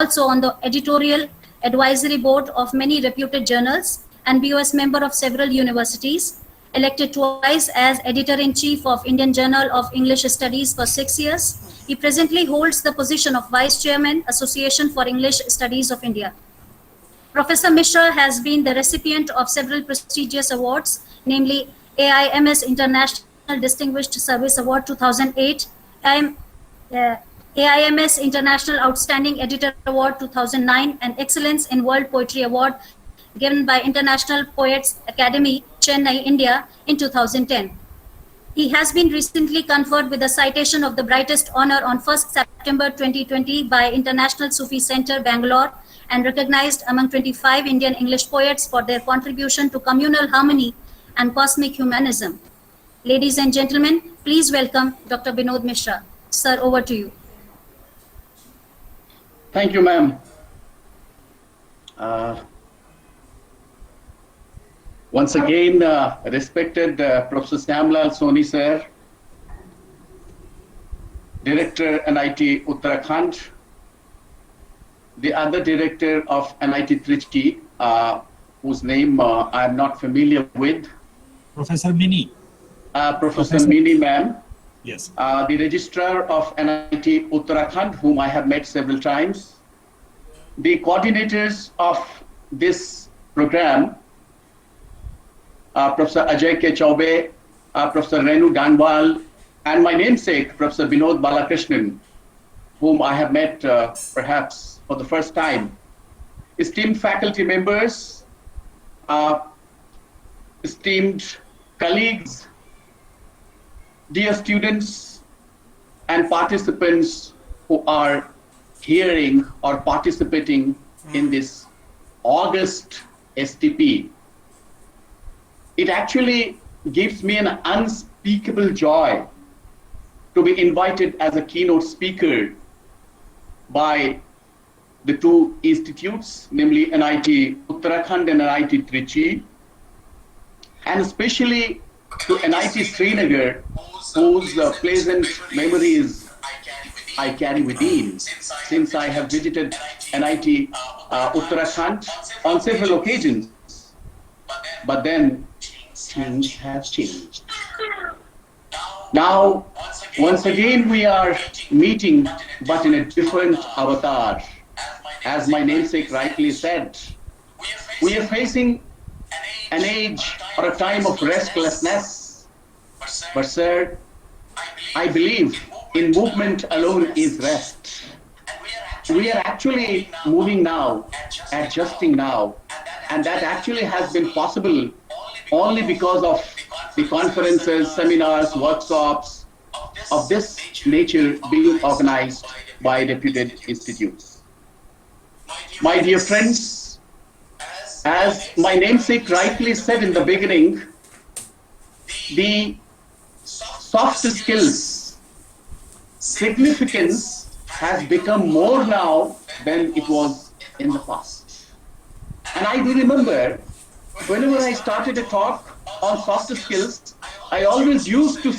also on the editorial advisory board of many reputed journals and BOS member of several universities, elected twice as editor-in-chief of Indian Journal of English Studies for 6 years. He presently holds the position of Vice Chairman, Association for English Studies of India. Professor Mishra has been the recipient of several prestigious awards, namely AIMS International Distinguished Service Award 2008, AIMS International Outstanding Editor Award 2009, and Excellence in World Poetry Award given by International Poets Academy, Chennai, India in 2010. He has been recently conferred with the citation of the brightest honor on 1st September 2020 by International Sufi Center, Bangalore, and recognized among 25 Indian English poets for their contribution to communal harmony and cosmic humanism. Ladies and gentlemen, please welcome Dr. Binod Mishra. Sir, over to you. Thank you, ma'am. Once again, respected Professor Samlal Soni sir, Director NIT Uttarakhand, the other director of NIT Trichy, whose name I am not familiar with. Professor Mini. Professor Mini, ma'am. Yes. The registrar of NIT Uttarakhand, whom I have met several times. The coordinators of this program, Professor Ajay K. Chaube, Professor Renu Danwal, and my namesake, Professor Binod Balakrishnan, whom I have met perhaps for the first time. Esteemed faculty members, esteemed colleagues, dear students and participants who are hearing or participating in this August STP. It actually gives me an unspeakable joy to be invited as a keynote speaker by the two institutes, namely NIT Uttarakhand and NIT Trichy, and especially to NIT Srinagar, whose pleasant memories I carry within, since I have visited NIT Uttarakhand on several occasions. But then things have changed. Now, once again, we are meeting, but in a different avatar. As my namesake rightly said, we are facing an age or a time of restlessness. But sir, I believe in movement alone is rest. We are actually moving now, adjusting now, and that actually has been possible only because of the conferences, seminars, workshops of this nature being organized by reputed institutes. My dear friends, as my namesake rightly said in the beginning, the soft skills significance has become more now than it was in the past. And I do remember whenever I started a talk on soft skills, I always used to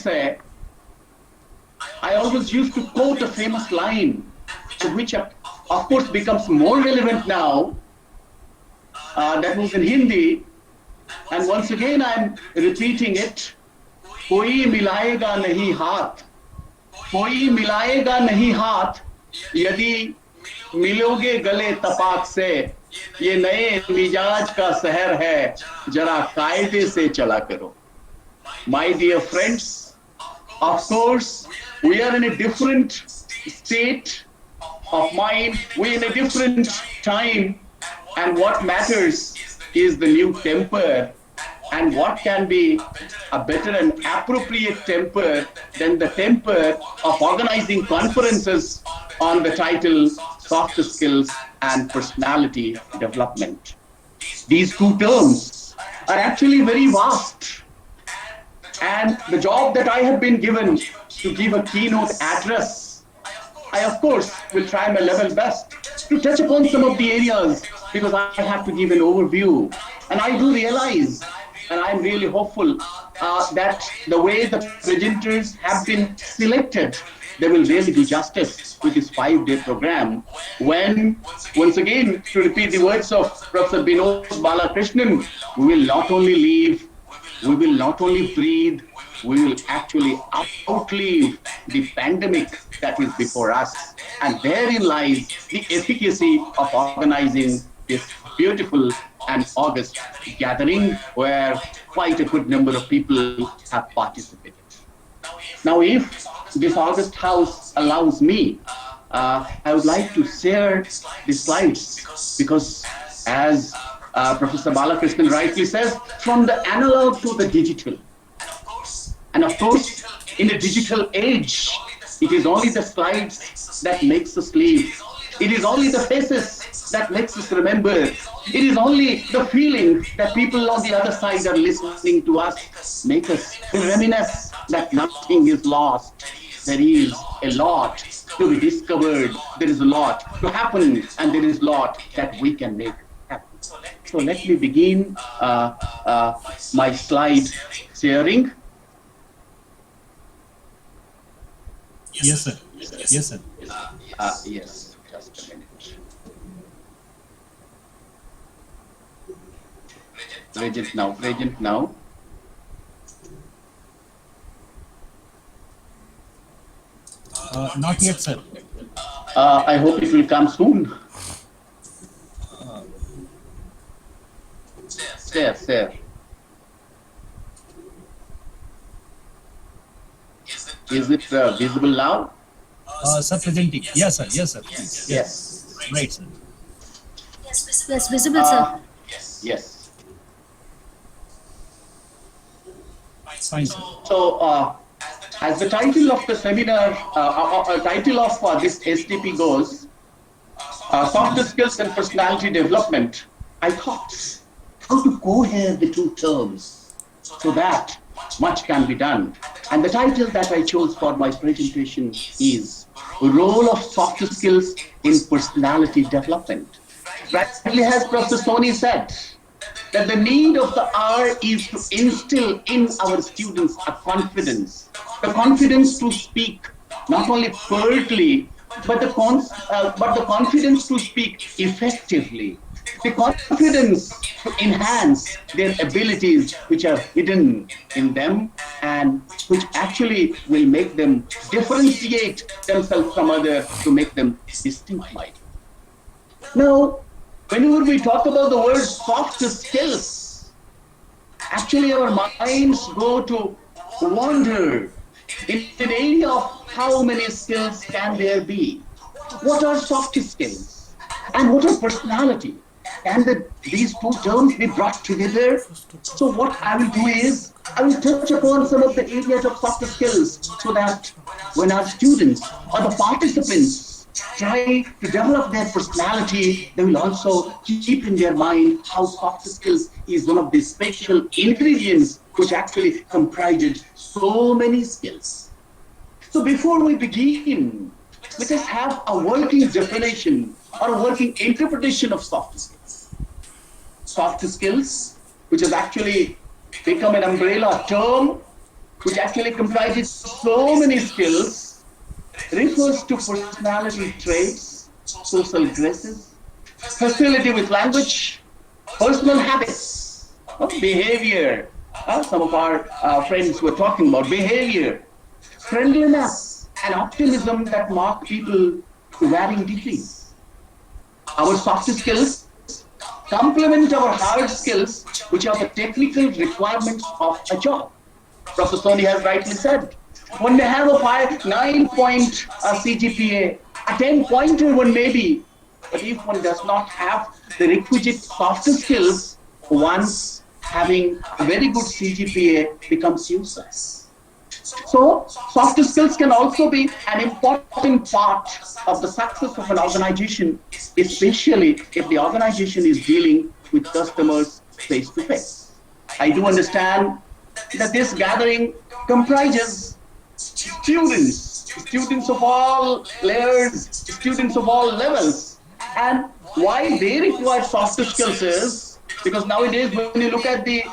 quote a famous line, which of course becomes more relevant now. That was in Hindi, and once again I'm repeating it. कोई मिलाएगा नहीं हाथ, कोई मिलाएगा नहीं हाथ, यदि मिलोगे गले तपाक से, ये नए मिजाज का शहर है, जरा कायदे से चला करो. My dear friends, of course, we are in a different state of mind, we are in a different time, and what matters is the new temper. And what can be a better and appropriate temper than the temper of organizing conferences on the title Soft Skills and Personality Development. These two terms are actually very vast. And the job that I have been given to give a keynote address, I of course will try my level best to touch upon some of the areas because I have to give an overview. And I do realize, and I'm really hopeful that the way the presenters have been selected they will really do justice with this 5-day program when, once again, to repeat the words of Professor Binod Balakrishnan, we will not only live, we will not only breathe, we will actually outlive the pandemic that is before us. And therein lies the efficacy of organizing this beautiful and august gathering where quite a good number of people have participated. Now, if this august house allows me, I would like to share the slides because, as Professor Balakrishnan rightly says, from the analog to the digital. And of course, in the digital age, it is only the slides that makes us live. It is only the faces that makes us remember. It is only the feeling that people on the other side are listening to us, make us reminisce that nothing is lost. There is a lot to be discovered. There is a lot to happen, and there is a lot that we can make happen. So let me begin my slide sharing. Yes, sir. Yes, sir. Yes, just a minute. Present now, present now. Not yet, sir. I hope it will come soon. There. Is it visible now? Sir, presenting. Yes, sir. Yes, sir. Please. Yes. Right, sir. Yes, visible, sir. Yes. Fine, sir. So, as the title of the seminar, title of this STP goes, Soft Skills and Personality Development, I thought how to cohere the two terms so that much can be done. And the title that I chose for my presentation is Role of Soft Skills in Personality Development. Rightly has Professor Soni said that the need of the hour is to instill in our students a confidence, the confidence to speak not only pertly, but the confidence to speak effectively, the confidence to enhance their abilities which are hidden in them and which actually will make them differentiate themselves from others to make them distinct minded. Now, whenever we talk about the word soft skills, actually our minds go to wonder in an area of how many skills can there be? What are soft skills? And what are personality? Can these two terms be brought together? So what I will do is, I will touch upon some of the areas of soft skills so that when our students or the participants try to develop their personality, they will also keep in their mind how soft skills is one of the special ingredients which actually comprises so many skills. So before we begin, let us have a working definition or a working interpretation of soft skills. Soft skills, which has actually become an umbrella term, which actually comprises so many skills, refers to personality traits, social graces, facility with language, personal habits, behavior. Some of our friends were talking about behavior, friendliness, and optimism that mark people to varying degrees. Our soft skills complement our hard skills, which are the technical requirements of a job. Professor Soni has rightly said, one may have a 9-point CGPA, a 10-pointer one may be, but if one does not have the requisite soft skills, one's having a very good CGPA becomes useless. So, soft skills can also be an important part of the success of an organization, especially if the organization is dealing with customers face to face. I do understand that this gathering comprises students of all layers, students of all levels. And why they require soft skills is Because nowadays, when you look at the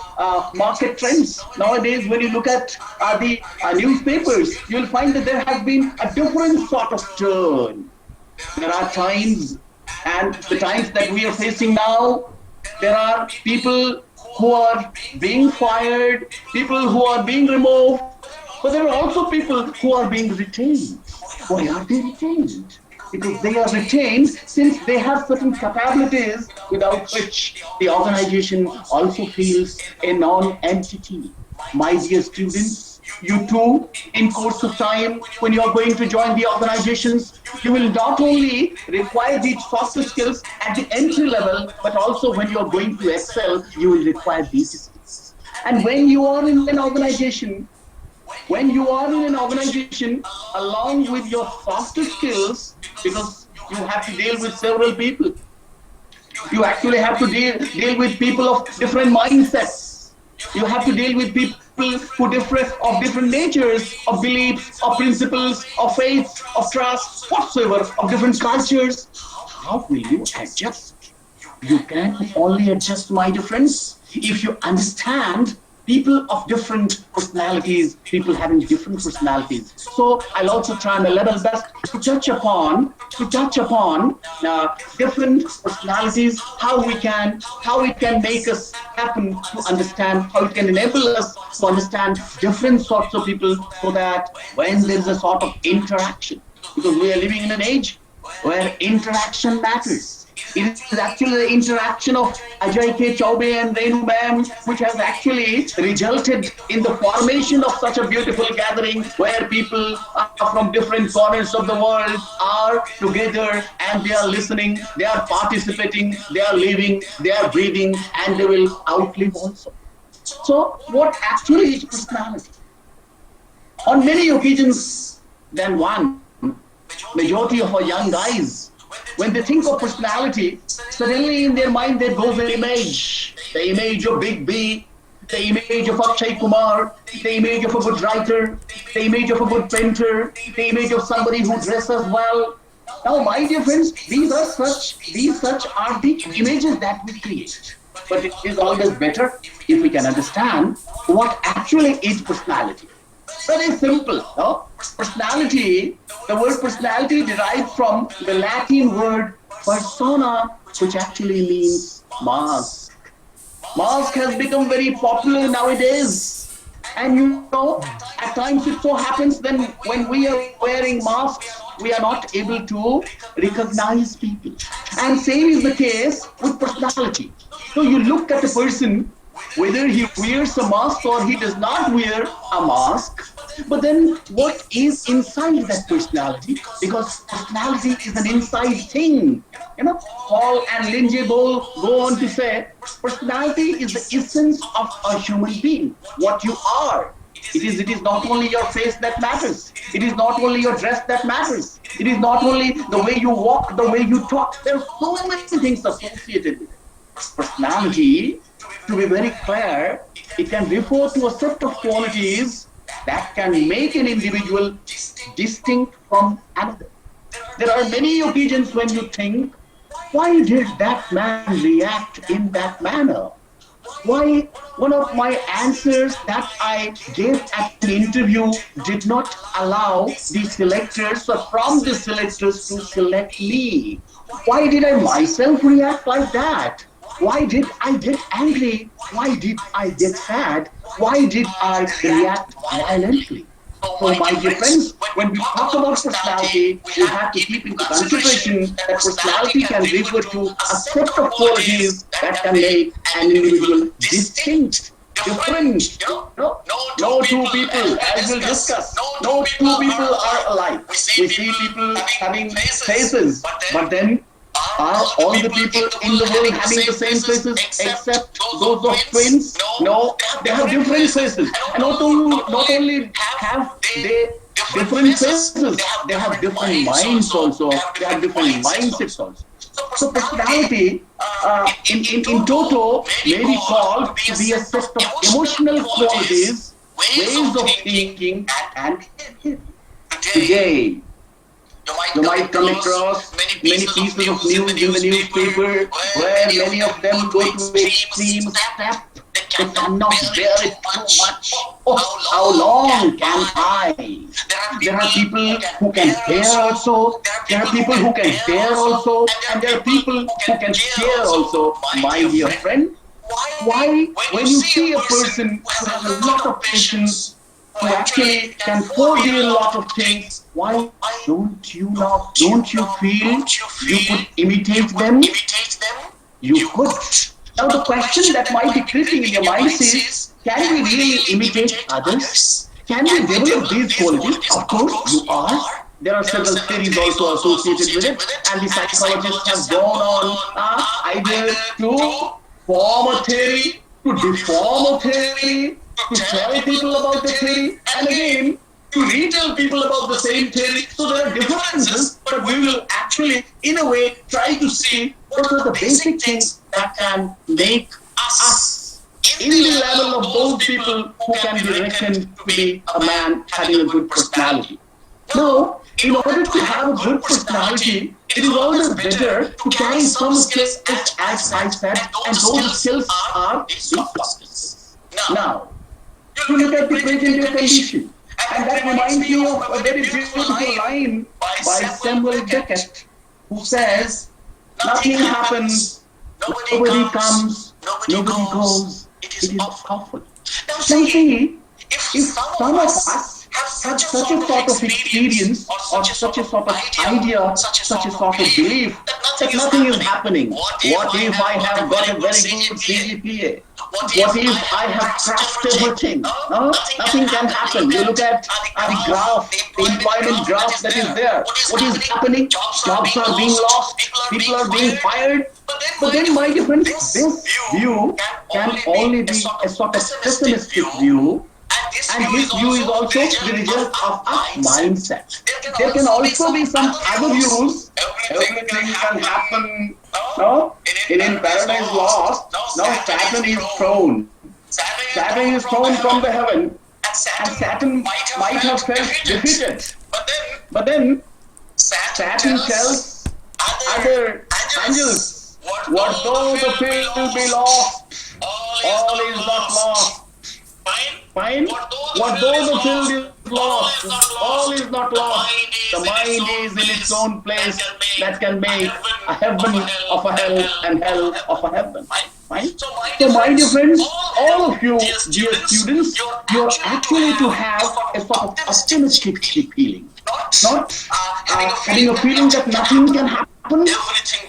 market trends, nowadays, when you look at the newspapers, you'll find that there has been a different sort of turn. There are times, and the times that we are facing now, there are people who are being fired, people who are being removed, but there are also people who are being retained. Why are they retained? Because they are retained since they have certain capabilities without which the organization also feels a non-entity. My dear students, you too, in course of time, when you are going to join the organizations, you will not only require these softer skills at the entry level, but also when you are going to excel, you will require these skills. And when you are in an organization, along with your softer skills, because you have to deal with several people, you actually have to deal with people of different mindsets. You have to deal with people who differ of different natures, of beliefs, of principles, of faiths, of trust, whatsoever, of different cultures. How will you adjust? You can only adjust, my dear friends, if you understand people of different personalities, people having different personalities. So I'll also try my level best to touch upon different personalities, how it can make us happen to understand, how it can enable us to understand different sorts of people, so that when there is a sort of interaction, because we are living in an age where interaction matters. It is actually the interaction of Ajay K. Chaube and Renu Ma'am, which has actually resulted in the formation of such a beautiful gathering where people from different corners of the world are together and they are listening, they are participating, they are living, they are breathing, and they will outlive also. So, what actually is personality? On many occasions than one, majority of our young guys, when they think of personality, suddenly in their mind there goes an image. The image of Big B, the image of Akshay Kumar, the image of a good writer, the image of a good painter, the image of somebody who dresses well. Now, my dear friends, these such are the images that we create. But it is always better if we can understand what actually is personality. Very simple. No? Personality, the word personality derives from the Latin word persona, which actually means mask. Mask has become very popular nowadays. And you know, at times it so happens then when we are wearing masks, we are not able to recognize people. And same is the case with personality. So you look at a person, whether he wears a mask or he does not wear a mask, but then what is inside that personality? Because personality is an inside thing. You know, Paul and Lindsay Bowl go on to say, personality is the essence of a human being, what you are. It is not only your face that matters. It is not only your dress that matters. It is not only the way you walk, the way you talk. There are so many things associated with it. Personality, to be very clear, it can refer to a set of qualities that can make an individual distinct from another. There are many occasions when you think, why did that man react in that manner? Why one of my answers that I gave at an interview did not allow the selectors or from the selectors to select me? Why did I myself react like that? Why did I get angry? Why did I get sad? Why did I react violently? So, my dear friends, when we talk about personality, we have to keep into consideration that personality can refer to a set of qualities that can make an individual distinct, different. No two people, as we'll discuss, no two people are alike. We see people having faces, but then are all the people in the world having the same faces except those of twins? No, they have different faces. And not only have they different faces, they have different minds also. They have different mindsets also. So personality, in toto, may be called to be a set of emotional qualities, ways of thinking, and behaving. Today, You might come across many pieces of news in the newspaper where many of them go to extreme step. They cannot bear it too much. Oh, how long can I? There are people who can bear also. There are people who can bear also. And there are people who can share also. My dear friend, why, when you see a person who has a lot of patience, who actually can forgive a lot of things, why don't you now, don't you feel you could imitate them? You could. Now the question that might be creeping in your mind is, can we really imitate others? Can we develop these qualities? Of course you are. There are several theories also associated with it, and the psychologists have gone on either to form a theory, to deform a theory, to tell people about the theory, and again to retell people about the same theory. So there are differences, but we will actually, in a way, try to see what are the basic things that can make us in the level of those people who can be reckoned to be a man having a good personality. Now, in order to have a good personality, it is always better to carry some skills, as I said, and those skills are the soft skills. Now, you look at the present day condition, and that reminds me of a very beautiful line by Samuel Beckett, who says, nothing happens, nobody comes, nobody goes, it is awful. Now see, if some of us have such a sort of experience, or such a sort of idea, such a sort of belief, that nothing is happening. What if I have got a very good CGPA? What if I have crashed everything? No? Nothing can happen. You look at the graph, the employment graph that is there. What is happening? Jobs are being lost. People are being fired. But then, my dear friends, this view can only be a sort of pessimistic view. And this view is also the result of a mindset. There can also be some other views. Everything can happen. No? In Paradise Lost, now Saturn is thrown. Saturn is thrown from the heaven. And Saturn might have felt defeated. But then Saturn tells other angels, what though the field be lost, all is not lost. Fine. What though the field is lost, all is not lost. The mind is in its own place that can make a heaven of a hell and hell of a heaven. Fine. So my dear friends, all of you, dear students, you are actually to have a sort of optimistic feeling. Not having a feeling that nothing can happen.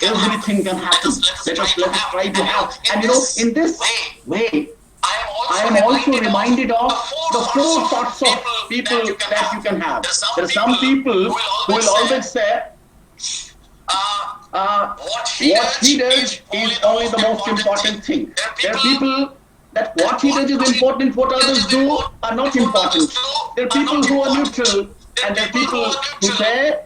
Everything can happen. Let us try to have. And in this way, I am also reminded of the four sorts of people that you can have. There are some people who will always say, what he does is only the most important thing. There are people that what he does is important, what others do are not important. There are people who are neutral, and there are people who say,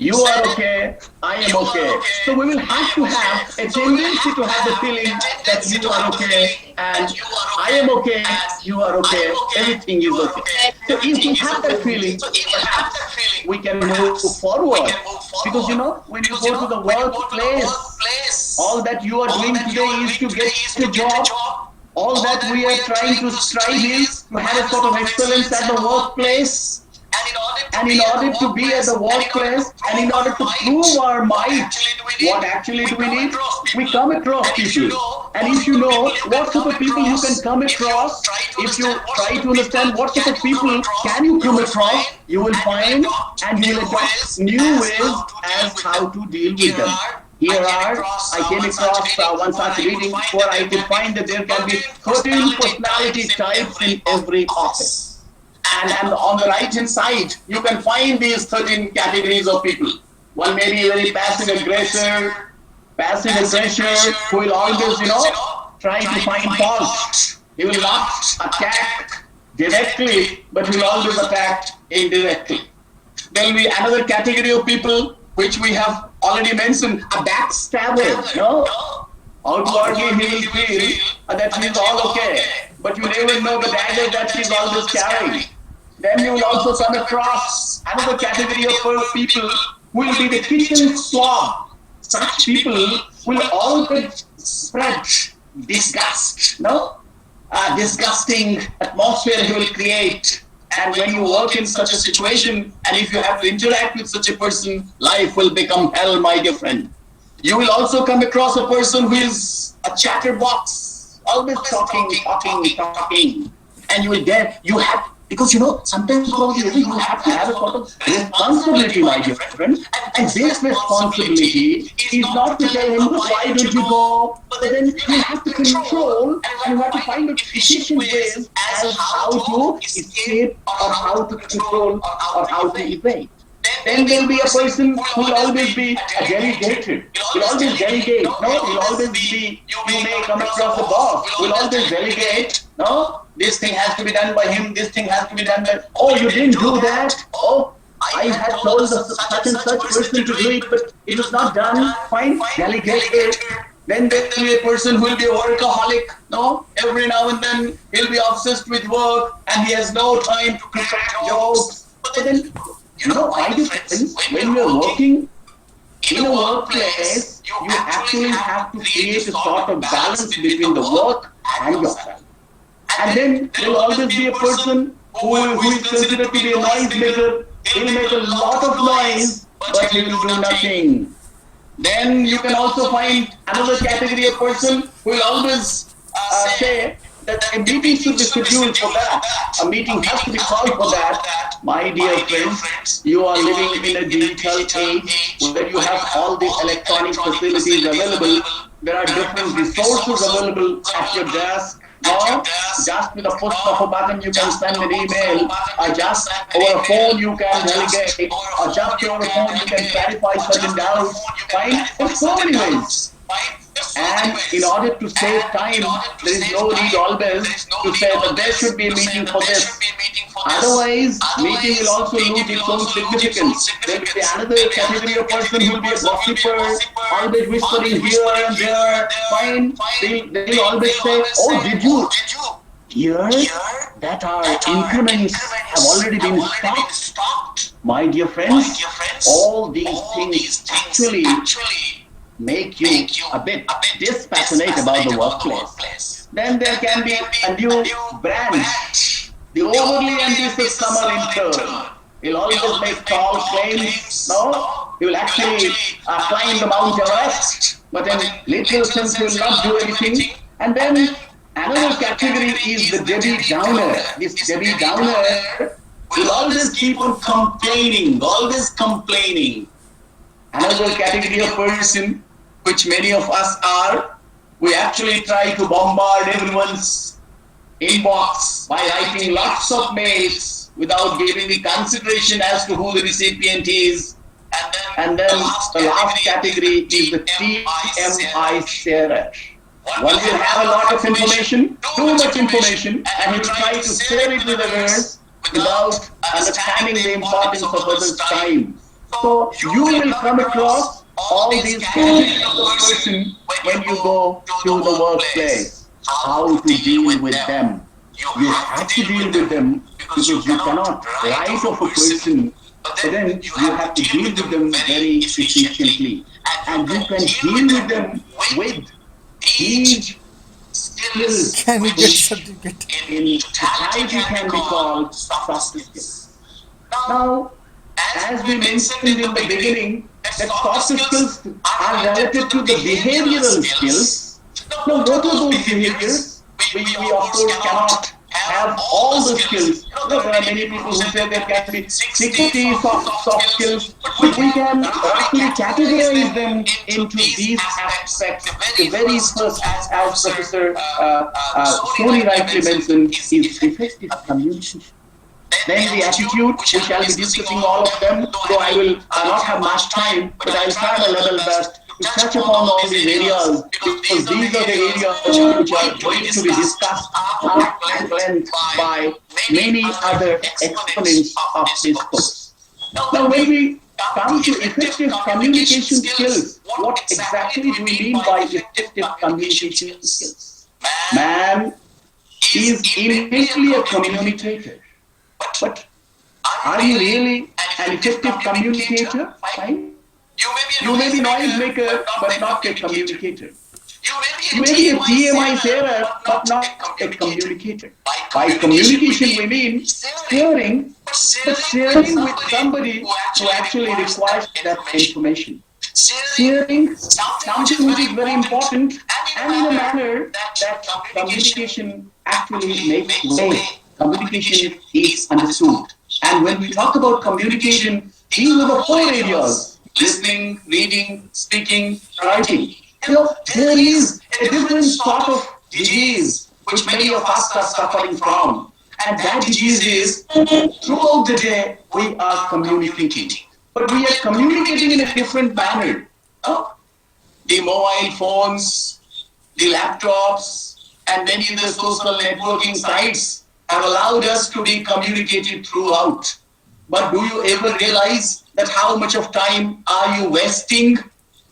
you are okay, I am okay. So we will have to have a tendency to have the feeling that you are okay and I am okay, you are okay, everything is okay. So if we have that feeling, perhaps we can move forward. Because when you go to the workplace, all that you are doing today is to get a job. All that we are trying to strive is to have a sort of excellence at the workplace. And in order to be at the workplace, and in order to prove our might, what actually do we need? We come across people. And if you know what sort of people you can come across, if you try to understand what sort of people can you come across, you will find and you will adopt new ways as how to deal with them. I came across one such reading where I could find that there can be 13 personality types in every office. And on the right hand side, you can find these 13 categories of people. One may be a very passive aggressor who will always, try to find fault. He will not attack directly, but he will always attack indirectly. There will be another category of people, which we have already mentioned, a backstabber. Outwardly he will feel that he is all okay, but you never know the dagger that he is always carrying. Then you will also come across another category of people who will be the kitchen slob. Such people will always spread disgust, no? Disgusting atmosphere he will create. And when you work in such a situation, and if you have to interact with such a person, life will become hell, my dear friend. You will also come across a person who is a chatterbox, always talking. And you have, because sometimes you have to have a sort of responsibility, my dear friend. And this responsibility is not to tell him, why don't you go? But then you have to control and you have to find efficient ways as how to escape or how to control or how to evade. Then there will be a person who will always be a delegated. Will always delegate. No, will always be, you may come across a boss, will always delegate. No, this thing has to be done by him, this thing has to be done by, oh, you didn't do that. Oh, I had told such and such person to do it, but it was not done. Fine, delegate it. Then there will be a person who will be a workaholic. No, every now and then he'll be obsessed with work and he has no time to crack jokes. But then, my difference, when you're working in a workplace, you actually have to create a sort of balance between the work and yourself. And then there will always be a person who is considered to be a noisemaker. He will make a lot of noise, but he will do nothing. Then you can also find another category of person who will always say that a meeting should be scheduled for that. A meeting has to be called for that. My dear friends, you are living in a digital age where you have all the electronic facilities available. There are different resources available at your desk. Or just with a push of a button you can send an email, or just over a phone you can delegate, or just over a phone you can clarify certain doubts. Fine, there's so many ways. And in order to save time, there is no need always to say that there should be a meeting for this. Otherwise, meeting will also lose its own significance. There will be another category of person who will be a gossiper, always whispering here and there. Fine, they'll always say, oh, did you hear that our increments have already been stopped? My dear friends, all these things actually make you a bit dispassionate about the workplace. Then there can be a new branch, the overly ambitious summer intern. He'll always make tall claims. No, he will actually climb the Mount Everest, but in little sense he will not do anything. And then another category is the Debbie Downer. This Debbie Downer will always keep on complaining, Another category of person, which many of us are, we actually try to bombard everyone's inbox by writing lots of mails without giving the consideration as to who the recipient is. And then the last category is the TMI sharer. One will have a lot of information, too much information, and he will try to share it with others without understanding the importance of others' time. So you will come across all these categories of the person when you go to the workplace. How to deal with them? You have to deal with them because you cannot write off a person, but then you have to deal with them very efficiently. And you can deal with them with these skills. Can we get certificate? In society can be called soft skills. Now, as we mentioned in the beginning, that soft skills are related to the behavioral skills. Now, what are those behaviors? We of course cannot have all the skills. There are many people who say there can be 60 soft skills, but we can actually categorize them into these aspects. The very first, as Professor Soni rightly mentioned, is effective communication. Then the attitude, we shall be discussing all of them, though I will not have much time, but I will try my level best to touch upon all these areas, because these are the areas which are going to be discussed at length by many other exponents of this course. Now, when we come to effective communication skills, what exactly do we mean by effective communication skills? Man is innately a communicator, But are you really an effective communicator? Fine. You may be noisemaker, but not a communicator. You may be a TMI sayer, but not a communicator. By communication, we mean sharing, but sharing with somebody who actually requires that information. Sharing something which is very important and in a manner that communication actually makes way. Communication is understood. And when we talk about communication, these are the four areas: listening, reading, speaking, writing. There is a different sort of disease which many of us are suffering from. And that disease is throughout the day we are communicating. But we are communicating in a different manner. The mobile phones, the laptops, and many of the social networking sites have allowed us to be communicated throughout. But do you ever realize that how much of time are you wasting?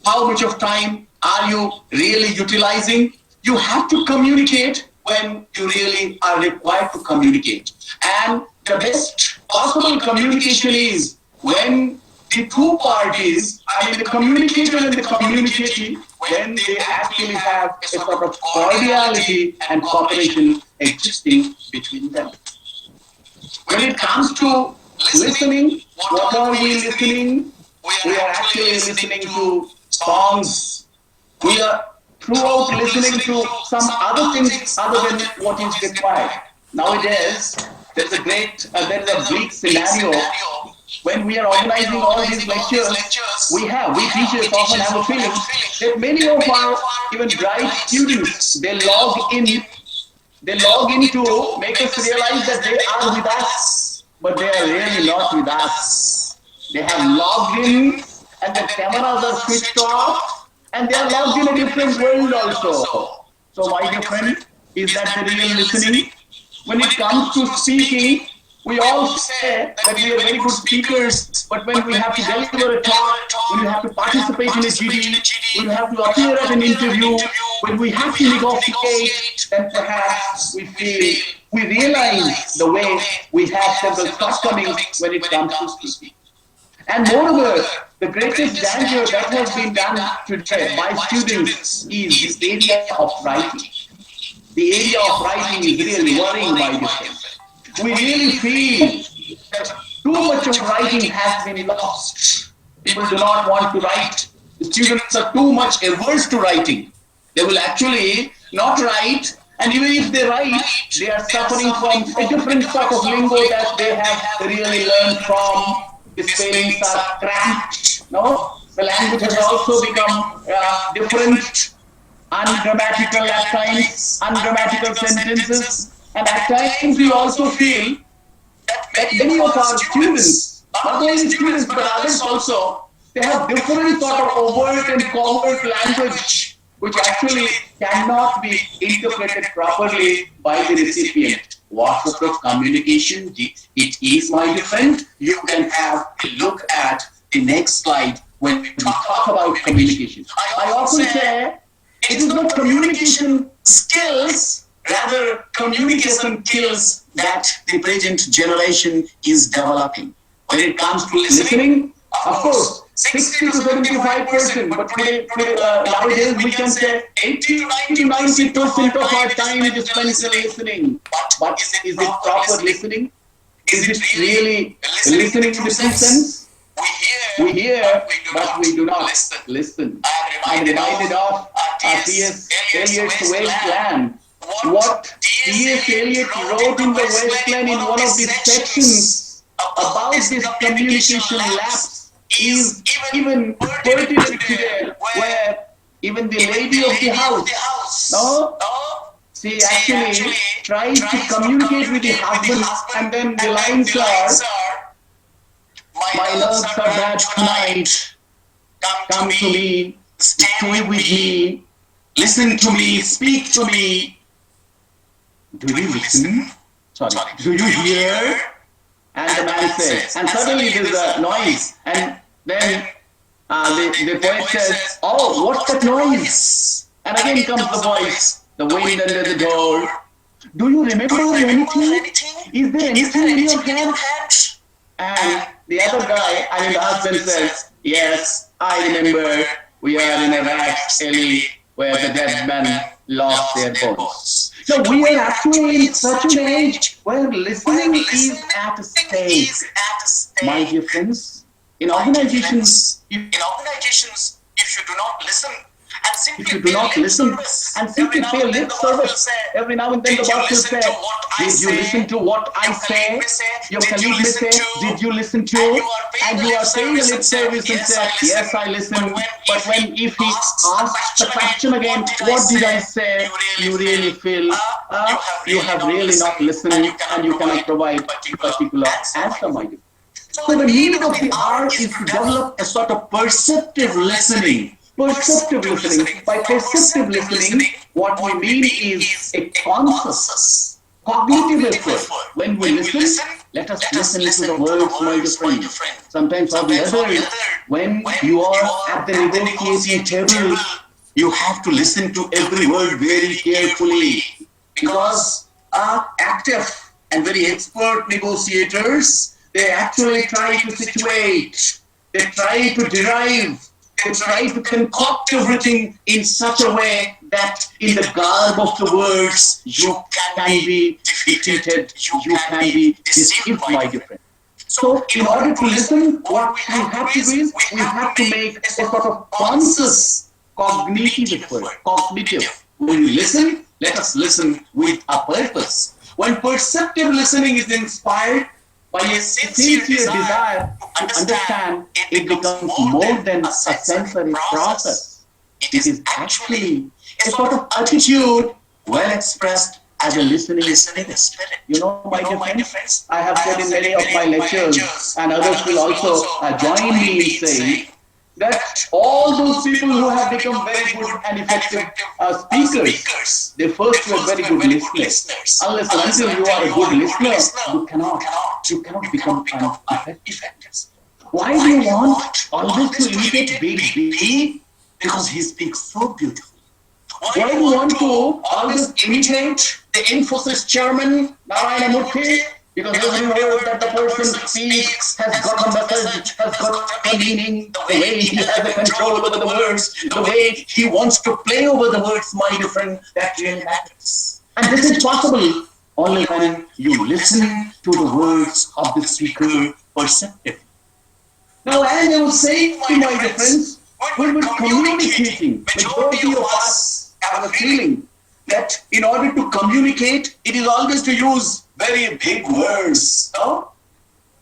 How much of time are you really utilizing? You have to communicate when you really are required to communicate. And the best possible communication is when the two parties, I mean the communicator and the communicatee, when they actually have a sort of cordiality and cooperation existing between them. When it comes to listening, what are we listening? We are actually listening to songs. We are throughout listening to some other things other than what is required. Nowadays, there's a bleak scenario. When we are organizing all these lectures, we teachers often have a feeling that many of our even bright students, they log in to make us realize that they are with us, but they are really not with us. They have logged in and the cameras are switched off and they are logged in a different world also. So my dear friend, is that the real listening? When it comes to speaking, we all say that we are very good speakers, but when we have to deliver a talk, when we have to participate in a GD, when we have to appear at an interview, when we have to negotiate, then perhaps we realize the way we have several shortcomings when it comes to speaking. And moreover, the greatest danger that has been done today by students is the area of writing. The area of writing is really worrying my dear friends. We really feel that too much of writing has been lost. People do not want to write. The students are too much averse to writing. They will actually not write, and even if they write, they are suffering from a different sort of lingo that they have really learned from. The spellings are cramped. No, the language has also become different, ungrammatical at times, ungrammatical sentences. And at times we also feel that many of our students, not only students but others also, they have different sort of overt and covert language which actually cannot be interpreted properly by the recipient. What sort of communication it is, my dear friend? You can have a look at the next slide when we talk about communication. I often say it is not communication skills, rather communication skills that the present generation is developing. When it comes to listening, of course, 60 to 75%, but today, nowadays we can say 80 to 90% of our time is spent listening. But is it proper listening? Is it really listening in the true sense? We hear, but we do not listen. I'm reminded of T.S. Eliot's Wasteland. What T.S. Eliot wrote in the Wasteland in one of the sections about this communication lapse is even pertinent today, where even the lady of the house, no, she actually tries to communicate with the husband, and then the lines are, my nerves are bad tonight, come to me, stay with me, listen to me, speak to me. Do you listen? Sorry, do you hear? And the man says, and suddenly there's a noise, and then the poet says, oh, what's that noise? And again comes the voice, the wind under the door. Do you remember anything? Is there anything in your head? And the other guy, I mean the husband says, yes, I remember we are in a rat alley where the dead men lost their bones. Now we are actually in such an age where listening is at stake. My dear friends, in organizations, if you do not listen and simply pay lip service, every now and then the boss will say, did you listen to what I say? Your colleague may say, did you listen to? And you are paying a lip service and say, yes, I listened. But if he asks the question again, what did I say? You really feel you have really not listened and you cannot provide a particular answer, my dear. So the need of the hour is to develop a sort of perceptive listening. Perceptive listening. By perceptive listening, what we mean is a conscious, cognitive effort. When we listen, let us listen to the words, my dear friend. Sometimes or the other, when you are at the negotiating table, you have to listen to every word very carefully, because active and very expert negotiators, they actually try to situate, they try to derive, they try to concoct everything in such a way that in the garb of the words, you can be defeated, you can be deceived, my dear friend. So in order to listen, what we have to do is, we have to make a sort of conscious, cognitive effort, cognitive. When we listen, let us listen with a purpose. When perceptive listening is inspired by a sincere desire to understand, it becomes more than a sensory process. It is actually a sort of attitude well expressed as a listening spirit. You know, my dear friends, I have said in many of my lectures, and others will also join me in saying, that all those people who have become very good and effective speakers, they first were very good listeners. Unless and until you are a good listener, you cannot become an effective. Why do you want always to imitate Big B? Because he speaks so beautifully. Why do you want to always imitate the Infosys chairman, Narayana Murthy? Because every word that the person speaks has got a message, has got a meaning, the way he has a control over the words, the way he wants to play over the words, my dear friend, that really matters. And this is possible only when you listen to the words of the speaker perceptively. Now, as I was saying, my dear friends, when we're communicating, majority of us have a feeling that in order to communicate, it is always to use very big words, no?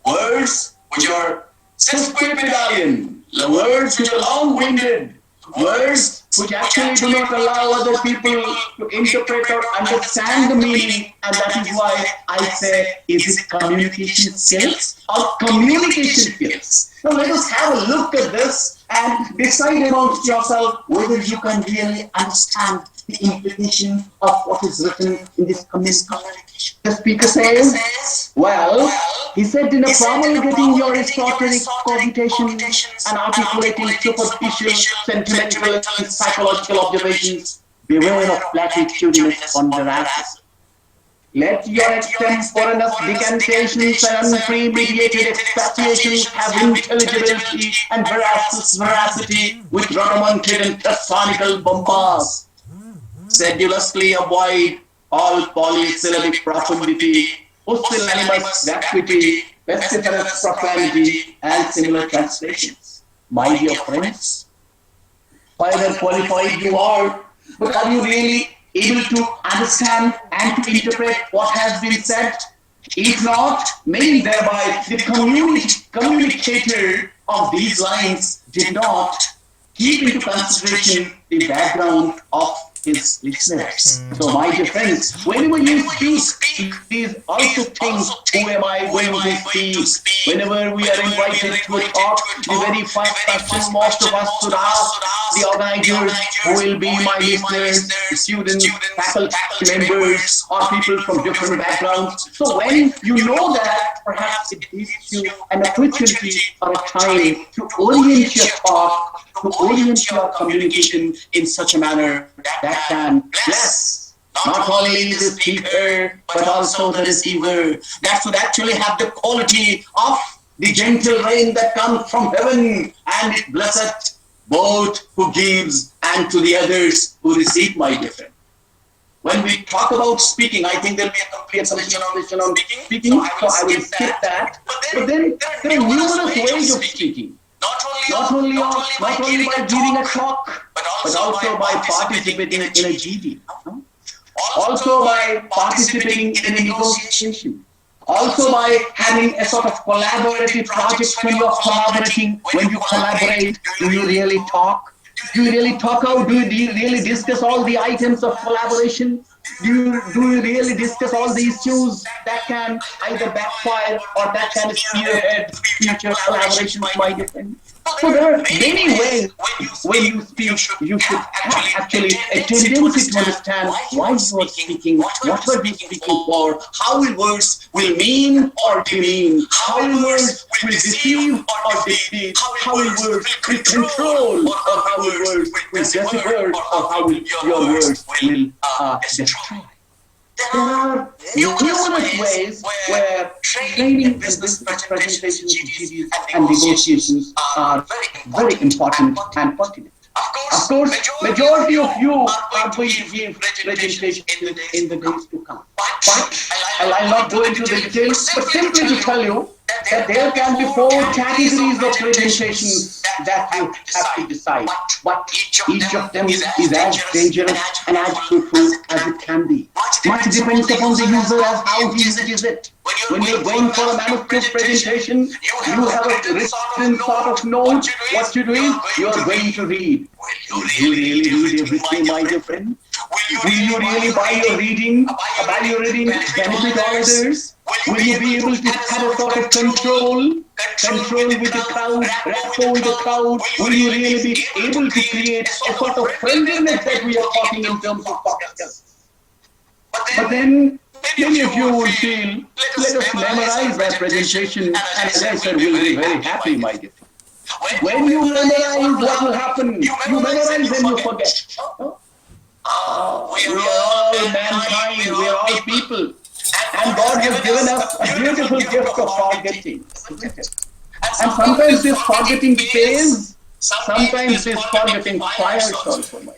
Words which are sesquipedalian, the words which are long-winded, words which actually do not allow other people to interpret or understand the meaning, and that is why I say, is it communication skills or communication skills? Now let us have a look at this and decide amongst yourself whether you can really understand the implication of what is written in this communication. The speaker says, well, he said, in a promulgating your historic cogitations and articulating superficial, sentimental, and psychological observations, beware of platitudinous ponderosity. Let your extemporaneous decantations and unpremeditated expatiations have intelligibility and veracity with rhodomontade and tersonical bombast. Sedulously avoid all polysyllabic profundity, pusillanimous vacuity, pestiferous profanity, and similar translations. My dear friends, however qualified you are, but are you really able to understand and to interpret what has been said? If not, meaning thereby the communicator of these lines did not keep into consideration the background of his listeners. So my dear friends, whenever you speak, please also think, who am I going to speak? Whenever we are invited to a talk, the very first question most of us should ask the organizers, who will be my listeners, students, faculty members, or people from different backgrounds. So when you know that, perhaps it gives you an opportunity or a time to orient your talk, to orient your communication in such a manner that can bless not only the speaker, but also the receiver, that should actually have the quality of the gentle rain that comes from heaven, and it blesseth both who gives and to the others who receive, my dear friend. When we talk about speaking, I think there will be a complete session on speaking, so I will skip that. But then there are numerous ways of speaking. Not only by giving a talk, but also by participating in a GD. Also by participating in a negotiation. Also by having a sort of collaborative project. When you are collaborating, when you collaborate, do you really talk? Do you really talk out? Do you really discuss all the items of collaboration? Do you really discuss all the issues that can either backfire or that can spearhead future collaborations, my dear friend? So there are many ways when you speak, you should have actually a tendency to understand why you are speaking, what are you speaking for, how words will mean or demean, how words will deceive or defeat, how words will control or how words will deceive or how your words will destroy. There are numerous ways where training and business presentations, GDs, and negotiations are very important and pertinent. Of course, majority of you are going to give presentations in the days to come. But I'll not go into the details, but simply to tell you that there can be 4 categories of presentations that you have to decide. But each of them is as dangerous and as fruitful as it can be. Much depends upon the user as how he uses it. When you're going for a manuscript presentation, you have a written sort of note. What you do is you are going to read. Will you really read everything, my dear friend? Will you really by your reading benefit all others? Will you be able to have a sort of control with the crowd, rapport with the crowd? Will you really be able to create a sort of friendliness that we are talking in terms of podcast? But then many of you will feel, let us memorize that presentation, and as I said, we'll be very happy, my dear. When you memorize, what will happen? You memorize and you forget. We are all mankind, we are all people. And God has given us a beautiful gift of forgetting. And sometimes this forgetting pays, sometimes this forgetting fires also, my.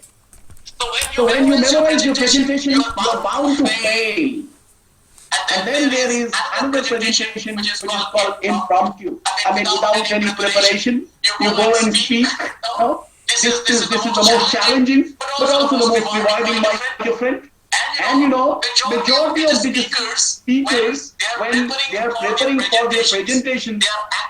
So when you memorize your presentation, you are bound to fail. And then there is another presentation which is called impromptu. I mean, without any preparation, you go and speak. This is the most challenging, but also the most rewarding, my dear friend. And you know, majority of the speakers, when they are preparing for their presentation,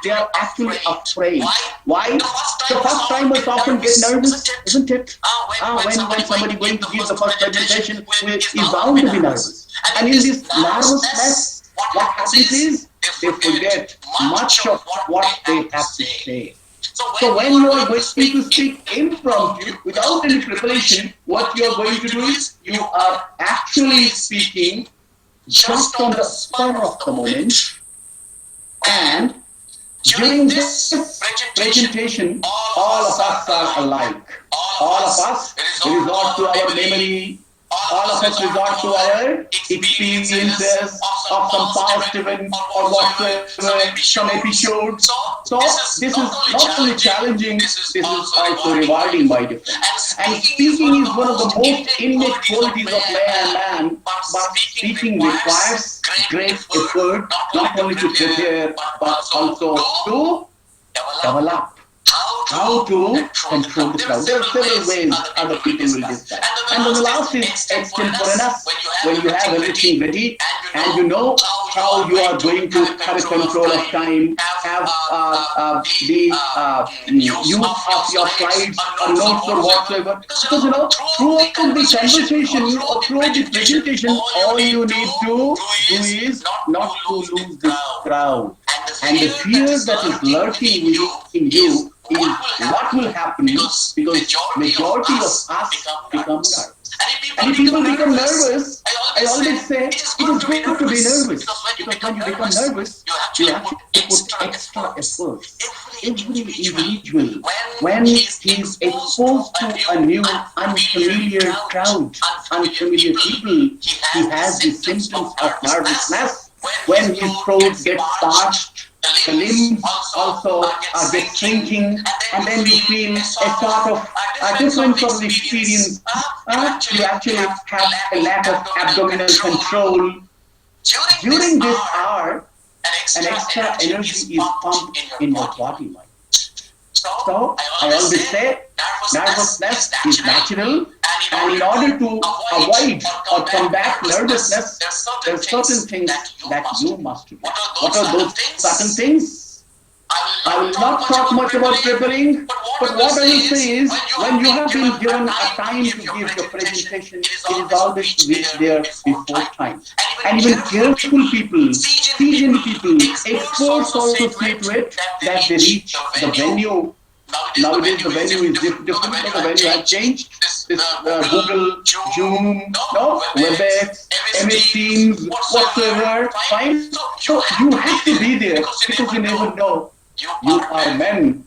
they are actually afraid. Why? The first timers often get nervous, isn't it? When somebody going to give the first presentation is bound to be nervous. And in this nervousness, what happens is they forget much of what they have to say. So when you are going to speak impromptu, without any preparation, what you are going to do is you are actually speaking just on the spur of the moment. And during this presentation, all of us are alike. All of us resort to our memory. All of us resort to our experiences of some past event or whatsoever, some episodes. So this is not only challenging, this is also rewarding, my dear friend. And speaking is one of the most innate qualities of man, but speaking requires great effort, not only to prepare, but also to develop. How to control the crowd. There are several ways other people will do that. And then the last is extemporaneous, when you have everything ready and you know how you are going to have a control of time, have the use of your slides or notes or whatsoever. Because you know, throughout the conversation or throughout the presentation, all you need to do is not to lose the crowd. And the fear that is lurking in you is what will happen because majority of us become nervous. And if people become nervous, I always say it is good to be nervous. Because when you become nervous, you have to put extra effort. Every individual, when he is exposed to a new, unfamiliar crowd, unfamiliar people, he has the symptoms of nervousness. When his throat gets parched, the limbs also get shrinking, and then you feel a sort of a different sort of experience. You actually have a lack of abdominal control. During this hour, an extra energy is pumped in your body mind. So I always say nervousness is natural, and in order to avoid or combat nervousness, there are certain things that you must do. What are those certain things? I will not talk much about preparing, but what I will say is, when you have been given a time to give your presentation, it is always there before time. And even careful people, seasoned people, experts also see to it that they reach the venue. Nowadays the venue is different, the venue has changed. This Google, Zoom, no, WebEx, MS Teams, whatsoever, fine. So you have to be there because you never know. You are men.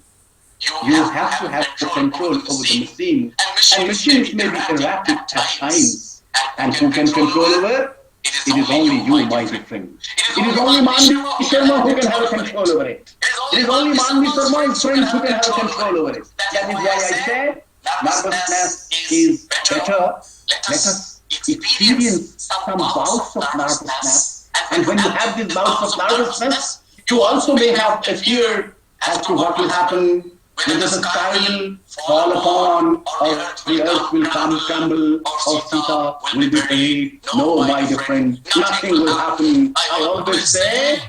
You have to have the control over the machine. And machines may be erratic at times. And who can control over? It is only you, my dear friend. It is only Binod Mishra who can have a control over it. It is only Binod Mishra, my friends, who can have a control over it. That is why I say nervousness is better. Let us experience some bouts of nervousness. And when you have these bouts of nervousness, you also may have a fear as to what will happen, whether the sky will fall upon, or the earth will crumble, or Sita will be buried. No, my dear friend, nothing will happen. I always say,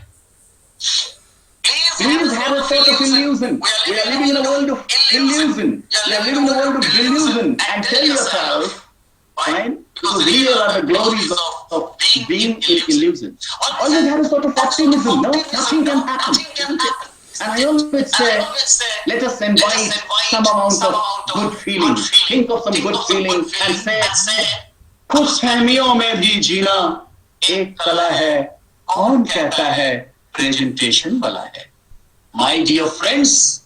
please have a sort of illusion. We are living in a world of illusion. We are living in a world of delusion. And tell yourself, fine, because here are the glories of being in illusion. Always have a sort of optimism. No, nothing can happen. And I always say, let us invite some amount of good feeling. Think of some good feeling and say, खुशफहमियों में भी जीना एक कला है, कौन कहता है presentation बला है. My dear friends,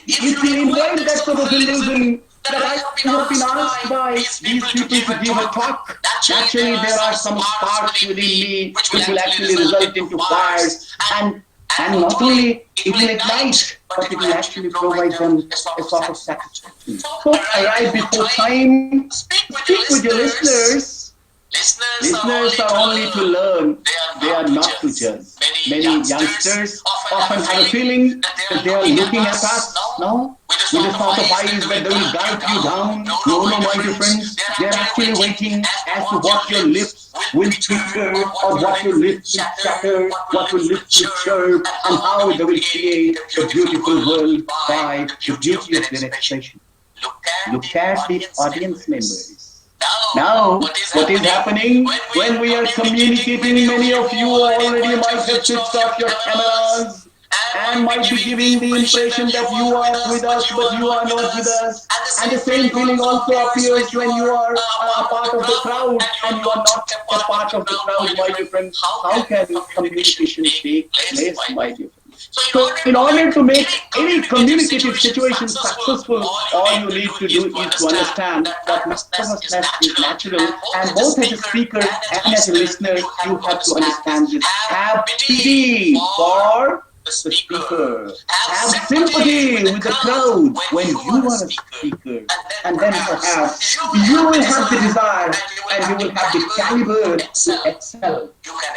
if you invite that sort of illusion, that I have been asked by these people to give a talk, actually there are some sparks within me which will actually result into fires, and not only it will ignite, but it will actually provide them a sort of satisfaction. So arrive before time, speak with your listeners. Listeners are only to learn, they are not to judge. Many youngsters often have a feeling that they are looking at us now with a sort of eyes that they will guide you down. No, my dear friends, they are actually waiting as to what your lips will twitter, or what your lips will chatter, what your lips will chirp, and how they will create a beautiful world by the beauty of their expression. Look at the audience members. Now, what is happening when we are communicating? Many of you already might have switched off your cameras and might be giving the impression that you are with us, but you are not with us. And the same feeling also appears when you are a part of the crowd and you are not a part of the crowd, my dear friends. How can communication take place, my dear friends? So in order to make any communicative situation successful, all you need to do is to understand that nervousness is natural, and both as a speaker and as a listener, you have to understand this. Have pity for the speaker. Have sympathy with the crowd when you are a speaker. And then perhaps you will have the desire and you will have the caliber to excel.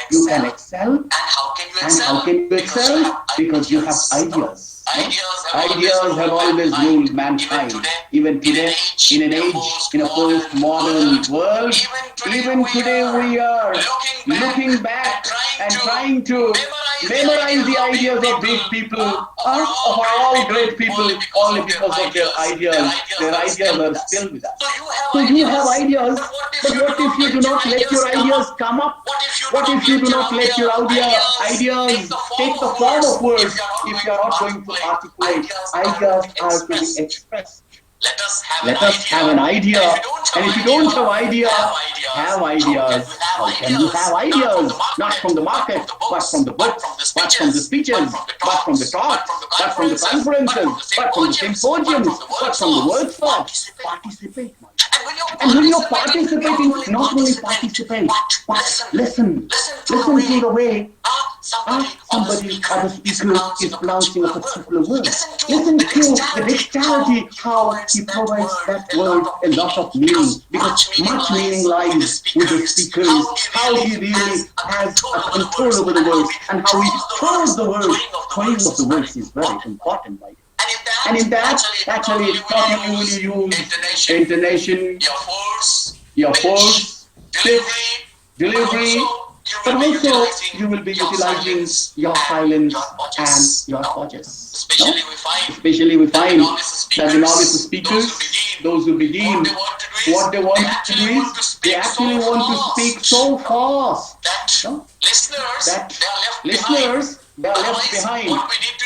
You can excel. And how can you excel? Because you have ideas. Ideas have always ruled mankind. Even today, in an age, in a post-modern world, even today we are looking back and trying to memorize the ideas of big people, of all great people, only because of their ideas. Their ideas are still with us. So you have ideas, but what if you do not let your ideas come up? What if you do not let your ideas take the form of words if you are not going to articulate? Ideas are to be expressed. Let us have an idea. And if you don't have idea, have ideas. How can you have ideas? Not from the market, but from the books, but from the speeches, but from the talks, but from the conferences, but from the symposiums, but from the workshops. Participate. And when you're participating, not only participate, but listen. Listen to the way somebody or the speaker is pronouncing a particular word. Listen to the dexterity, how he provides that word a lot of meaning, because much meaning lies with the speakers, how he really has a control over the words, and how he throws the words. Throwing of the words is very important, right? And in that, actually, not only will you use intonation, your force, pitch, delivery, but also you will be utilizing your silence and your pauses. Especially we find that the novice speakers, those who begin, what they want to do is they actually want to speak so fast that listeners they are left behind.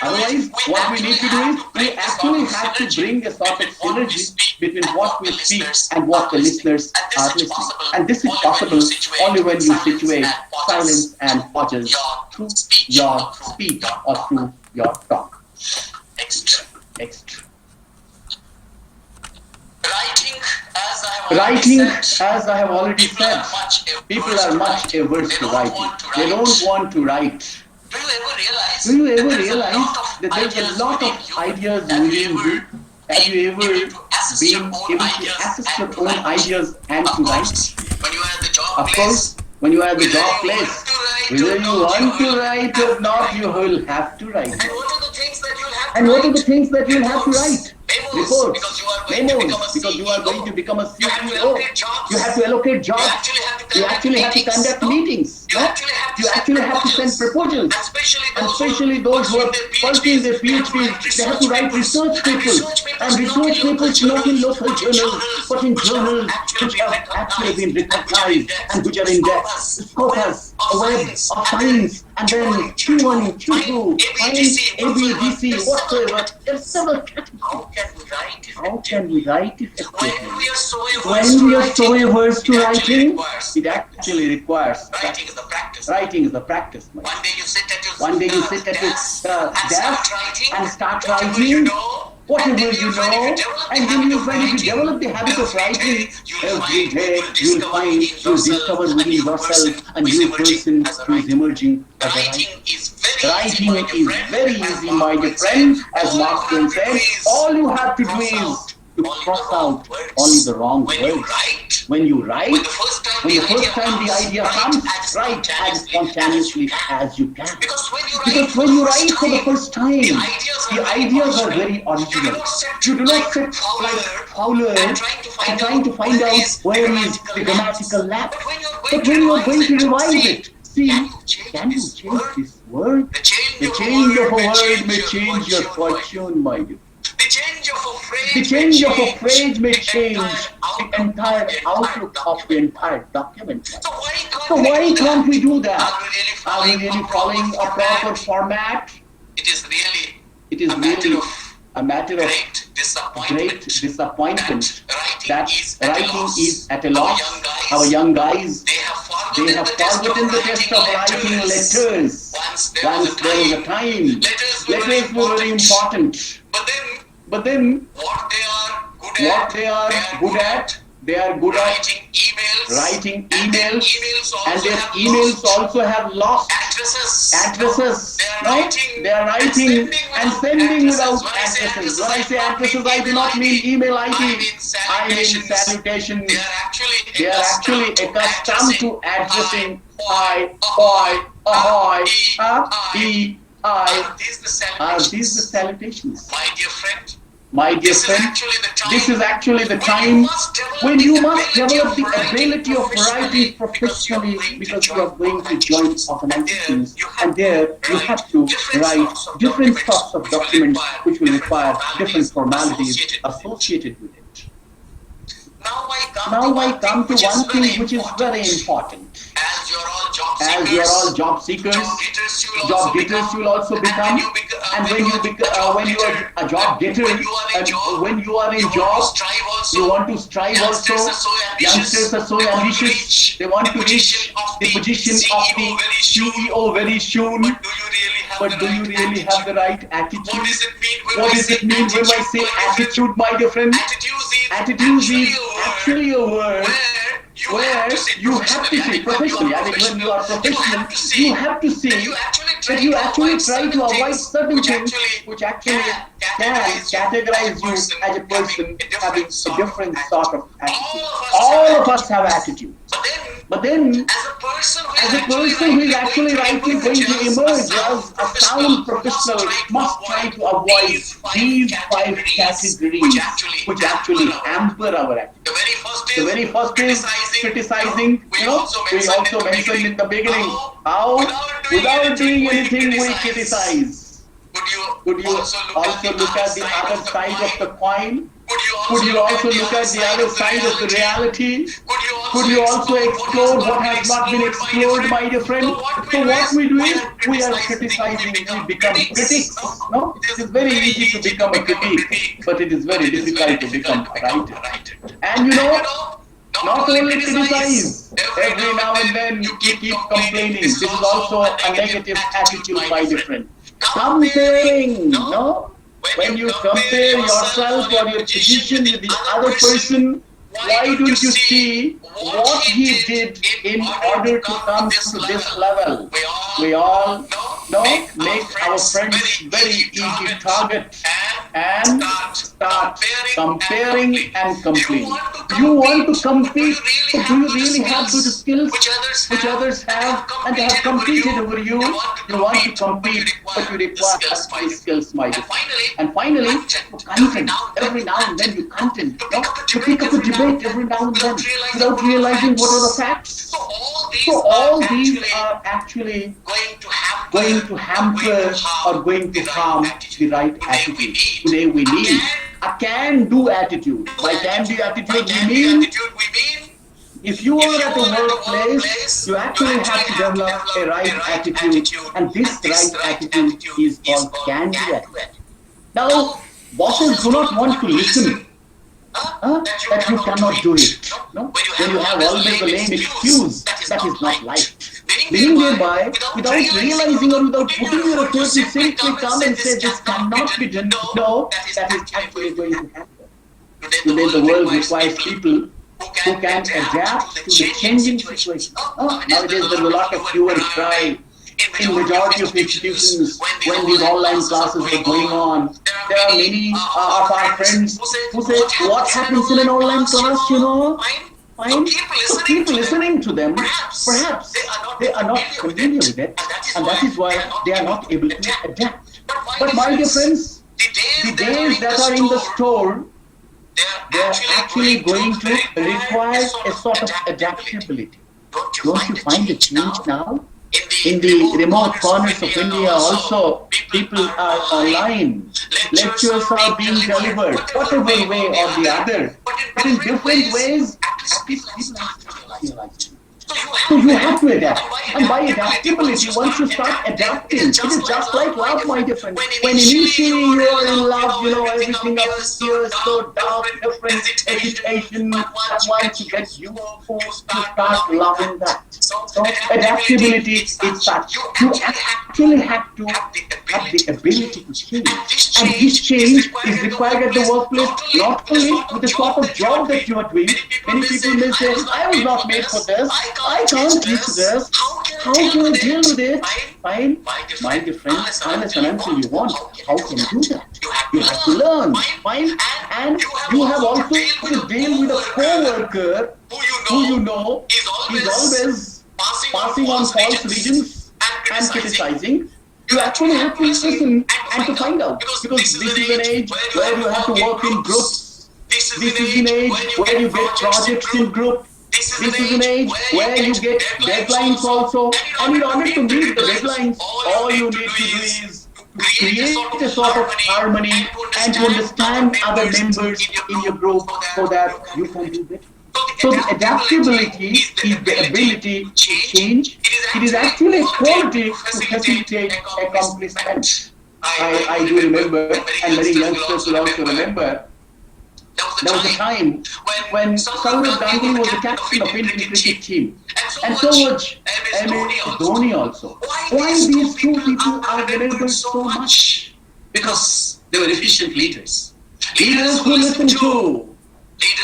Otherwise, what we need to do is we actually have to bring a sort of synergy between what we speak and what the listeners are listening. And this is possible only when you situate silence and pauses through your speech or through your talk. Next. Writing, as I have already said, people are much averse to writing. They don't want to write. Do you ever realize that there's a lot of ideas within you? Have you ever been able to access your own ideas and to write? Of course, when you are at the job place, whether you want to write or not, you will have to write. And what are the things that you'll have to write? Reports, memos, because you are going to become a CEO. You have to allocate jobs. You actually have to conduct meetings. You actually have to send proposals. And especially those who are pursuing their PhDs, they have to write research papers. And research papers not in local journals, but in journals which have actually been recognized and which are in depth. Scopus, a web of science, and then Q1, Q2, science, ABDC, whatsoever. There are several categories. How can we write effectively? When we are so averse to writing, it actually requires practice. Writing is the practice. One day you sit at your desk and start writing whatever you know, and then when you develop the habit of writing, every day you'll find, you'll discover within yourself a new person who is emerging as a writer. Writing is very easy, my dear friend, as Mark Twain said. All you have to do is to cross out only the wrong words. When you write, when the first time the idea comes, write as spontaneously as you can. Because when you write for the first time, the ideas are very original. You do not sit like Fowler and trying to find out where is the grammatical lapse. But when you are going to revise it, see, can you change this word? The change of a word may change your fortune, my dear. The change of a phrase may change the entire outlook of the entire document. So why can't we do that? Are we really following a proper format? It is really a matter of great disappointment that writing is at a loss. Our young guys, they have forgotten the test of writing letters. Once there was a time, letters were very important. But then, what they are good at, they are good at writing emails, and their emails also have lost addresses. No? They are writing and sending without addresses. When I say addresses, I do not mean email ID. I mean salutation. They are actually accustomed to addressing I, oi, ahoy, he, I. Are these the salutations? My dear friend, this is actually the time when you must develop the ability of writing professionally, because you are going to join organizations, and there you have to write different sorts of documents which will require different formalities associated with it. Now I come to one thing which is very important. as you are all job seekers, job getters you will also become. And when you are a job getter, and when you are in job, you want to strive also. Youngsters are so ambitious; they want to reach the position of the CEO very soon. But do you really have the right attitude? What does it mean when I say attitude, my dear friend? Attitude is actually a word where you have to say professionally. I mean, when you are professional, you have to say that you actually try to avoid certain things which actually can categorize you as a person having a different sort of attitude. All of us have attitude. But then, as a person who is actually rightly going to emerge as a sound professional, must try to avoid these 5 categories which actually hamper our attitude. The very first is criticizing. We also mentioned in the beginning how without doing anything we criticize. Could you also look at the other side of the coin? Could you also look at the other side of the reality? Could you also explore what has not been explored, my dear friend? So what we do is we are criticizing, we become critics. No? It is very easy to become a critic, but it is very difficult to become a writer. And not only criticize, every now and then you keep complaining. This is also a negative attitude, my dear friend. Comparing, no? When you compare yourself or your position with the other person, why don't you see what he did in order to come to this level? We all make our friends very easy target and start comparing and complaining. You want to compete, so do you really have good skills which others have and they have competed over you? You want to compete, but you require these skills, my dear. And finally, content. Every now and then you content. You pick up a debate every now and then without realizing what are the facts. So all these are actually going to hamper or going to harm the right attitude. Today we need a can-do attitude. By can-do attitude we mean if you are at a workplace, you actually have to develop a right attitude, and this right attitude is called can-do attitude. Now, bosses do not want to listen that you cannot do it. No? When you have always a lame excuse, that is not life. Meaning thereby, without realizing or without putting your effort, you simply come and say this cannot be done. No, that is actually going to happen. Today the world requires people who can adapt to the changing situation. Nowadays there is a lot of hue and cry in majority of institutions when these online classes are going on. There are many of our friends who say, what happens in an online class, fine. So keep listening to them. Perhaps they are not familiar with it, and that is why they are not able to adapt. But my dear friends, the days that are in the store, they are actually going to require a sort of adaptability. Don't you find a change now? In the remote corners of India also, people are online. Lectures are being delivered, whatever way or the other. But in different ways, at least people are realizing. So you have to adapt. And by adaptability, once you start adapting, it is just like love, my dear friend. When initially you are in love, everything up here is so dark, different education. But once you get used to, you start loving that. So adaptability is such. You actually have to have the ability to change. And this change is required at the workplace, not only with the sort of job that you are doing. Many people may say, I was not made for this. I can't teach this. How can I deal with it? Fine. My dear friend, unless and until you want, how can you do that? You have to learn. Fine. And you have also to deal with a co-worker who you know is always passing on false religions and criticizing. You actually have to listen and to find out. Because this is an age where you have to work in groups. This is an age where you get projects in group. This is an age where you get deadlines also. And in order to meet the deadlines, all you need to do is to create a sort of harmony and to understand other members in your group so that you can do better. So the adaptability is the ability to change. It is actually a quality to facilitate accomplishment. I do remember, and many youngsters will also remember, there was a time when Sourav Ganguly was the captain of Indian cricket team, and so was MS Dhoni also. Why these two people are remembered so much? Because they were efficient leaders. Leaders who listen to,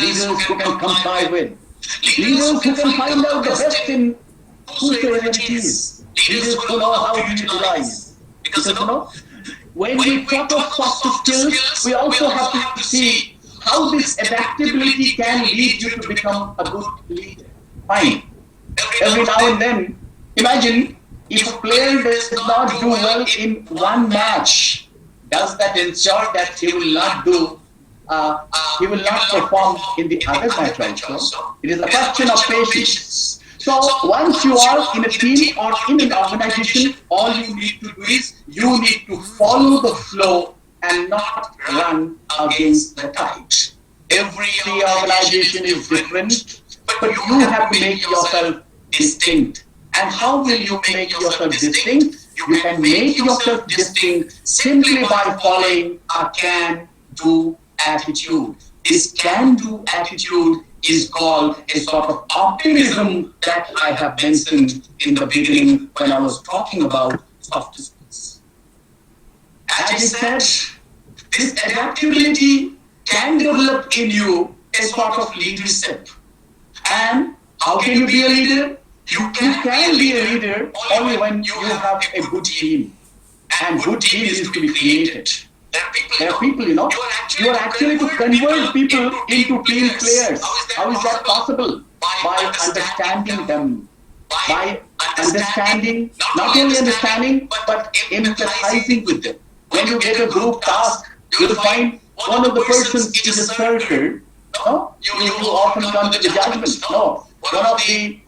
leaders who can comply with, leaders who can find out the best in whosoever it is, leaders who know how to utilize. Because when we talk of soft skills, we also have to see how this adaptability can lead you to become a good leader. Fine. Every now and then, imagine if a player does not do well in one match, does that ensure that he will not perform in the other match also? It is a question of patience. So once you are in a team or in an organization, all you need to do is you need to follow the flow and not run against the tide. Every organization is different, but you have to make yourself distinct. And how will you make yourself distinct? You can make yourself distinct simply by following a can-do attitude. This can-do attitude is called a sort of optimism that I have mentioned in the beginning when I was talking about soft skills. As I said, this adaptability can develop in you a sort of leadership. And how can you be a leader? You can be a leader only when you have a good team. And good team is to be created. There are people, you are actually to convert people into team players. How is that possible? By understanding them. By understanding, not only understanding, but empathizing with them. When you get a group task, you'll find one of the persons is a circle. No? You often come to the judgment. No. One of the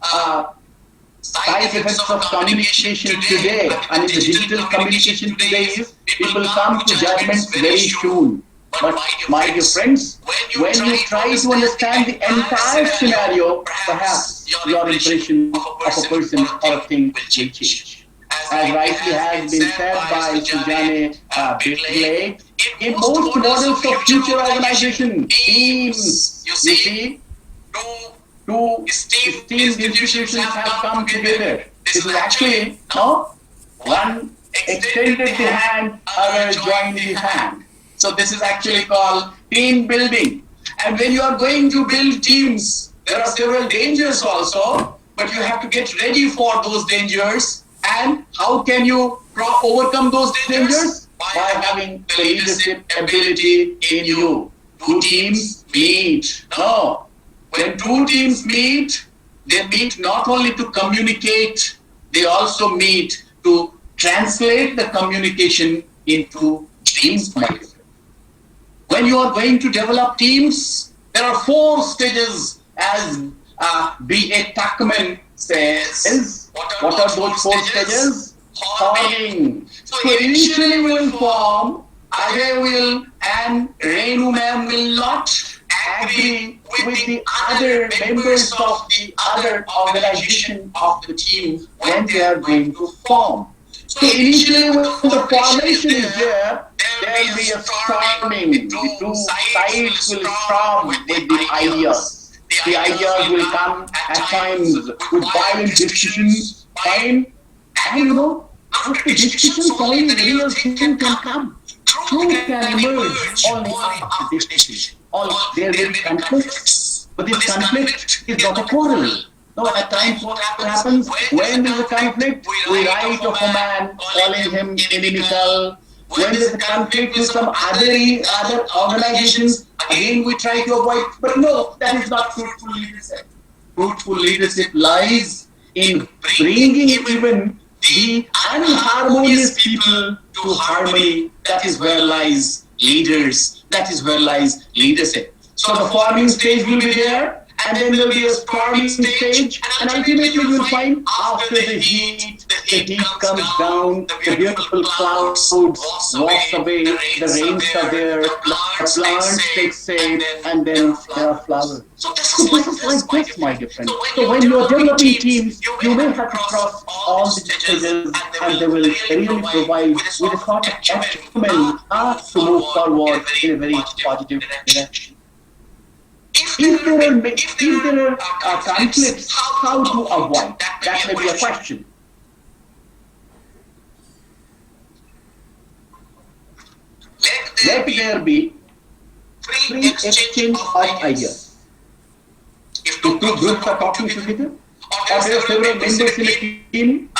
side effects of communication today and in the digital communication today is people come to judgments very soon. But my dear friends, when you try to understand the entire scenario, perhaps your impression of a person or a thing will change. As rightly has been said by Sujane Bigley, in most models of future organization, teams, you see, two esteemed institutions have come together. This is actually, one extended the hand, other joined the hand. So this is actually called team building. And when you are going to build teams, there are several dangers also, but you have to get ready for those dangers. And how can you overcome those dangers? By having the leadership ability in you. Two teams meet. No. When two teams meet, they meet not only to communicate, they also meet to translate the communication into dreams. When you are going to develop teams, there are 4 stages, as B.A. Tuckman says. What are those 4 stages? Forming. So initially we will form, Ajay will and Renu ma'am will not agree with the other members of the other organization of the team when they are going to form. So initially when the formation is there will be a storming. The 2 sides will storm with the ideas. The ideas will come at times with violent discussions, fine. And after discussions, only real thing can come. Truth can emerge only after discussion. There will be conflicts, but this conflict is not a quarrel. No, at times what happens when there is a conflict, we write of a man calling him inimical. When there is a conflict with some other organizations, again we try to avoid. But no, that is not fruitful leadership. Fruitful leadership lies in bringing even the unharmonious people to harmony. That is where lies leaders. That is where lies leadership. So the forming stage will be there, and then there will be a storming stage, and ultimately you will find after the heat the heat comes down, the beautiful clouds wash away, the rains are there, the plants take shape, and then there are flowers. So this is like this, my dear friend. So when you are developing teams, you will have to cross all the stages, and they will really provide with a sort of acumen to move forward in a very positive direction. If there are conflicts, how to avoid? That may be a question. Let there be free exchange of ideas. If two groups are talking together, or there are several members in a team,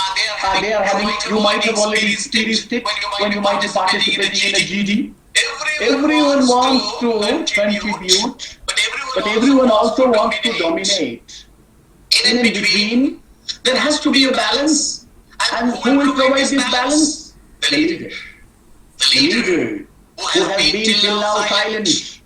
they are having, you might have already experienced it when you might be participating in a GD. Everyone wants to contribute, but everyone also wants to dominate. In between, there has to be a balance. And who will provide this balance? The leader. The leader who has been till now silent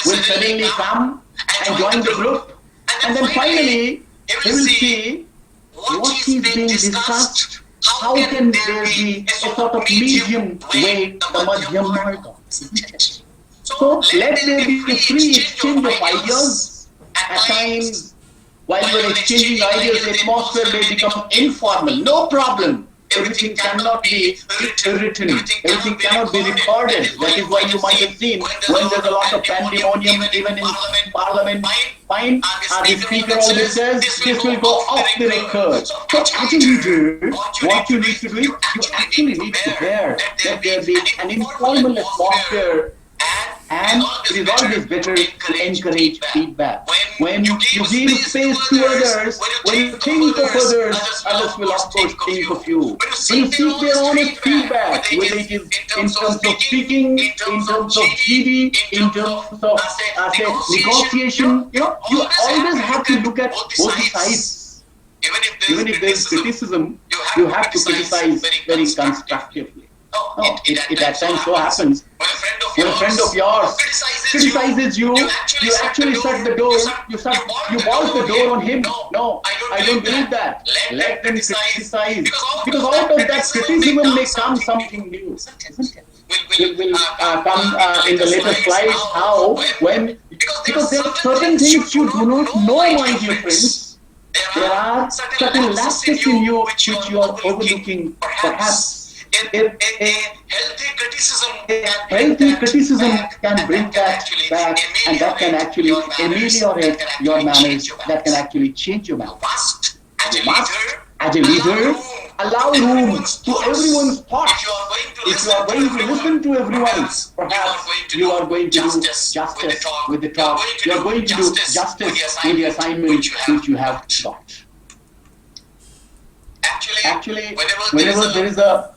will suddenly come and join the group. And then finally, he will see what is being discussed. How can there be a sort of medium way, the madhyam marga? So let there be a free exchange of ideas. At times, while you are exchanging ideas, the atmosphere may become informal. No problem. Everything cannot be written. Everything cannot be recorded. That is why you might have seen when there's a lot of pandemonium, even in Parliament. Fine, the speaker always says this will go off the record. So as a leader, what you need to do is you actually need to bear that there be an informal atmosphere, and it is always better to encourage feedback. When you give space to others, when you think of others, others will of course think of you. When you seek their honest feedback, whether it is in terms of speaking, in terms of GD, in terms of negotiation, you always have to look at both sides. Even if there is criticism, you have to criticize very constructively. No, it at times so happens when a friend of yours criticizes you, you actually shut the door, you bolt the door on him. No, I don't believe that. Let them criticize, because out of that criticism may come something new, isn't it? Will come in the later slides how, when, because there are certain things you do not know, my dear friends. There are certain lapses in you which you are overlooking, perhaps. A healthy criticism can bring that back, and that can actually ameliorate your manners, that can actually change your manners. You must, as a leader, allow room to everyone's thoughts. If you are going to listen to everyone, perhaps you are going to do justice with the talk. You are going to do justice with the assignment which you have got. Actually, whenever there is a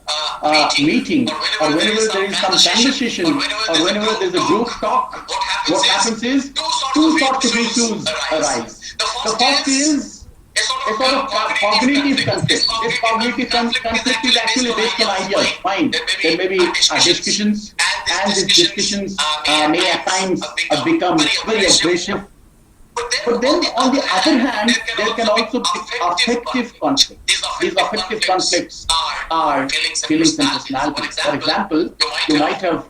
meeting, or whenever there is some conversation, or whenever there is a group talk, what happens is two sorts of issues arise. The first is a sort of cognitive conflict. This cognitive conflict is actually based on ideas. Fine, there may be discussions, and these discussions may at times become very aggressive. But then, on the other hand, there can also be affective conflicts. These affective conflicts are feelings and personalities. For example, you might have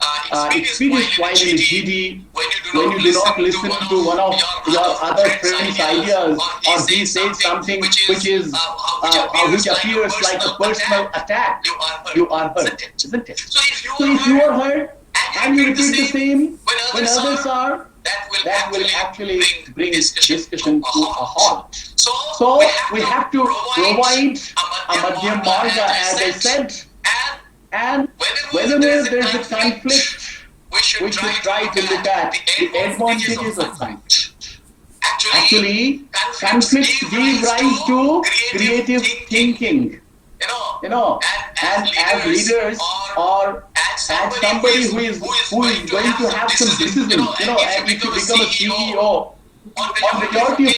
experienced while in a GD when you do not listen to one of your other friends' ideas, or he says something which appears like a personal attack. You are hurt, isn't it? So if you are hurt and you repeat the same when others are, that will actually bring discussion to a halt. So we have to provide a madhyam marga, as I said, and whenever there is a conflict, we should try to look at the advantages of conflict. Actually, conflicts give rise to creative thinking. And as leaders, or as somebody who is going to have some decision, and if you become a CEO, on majority of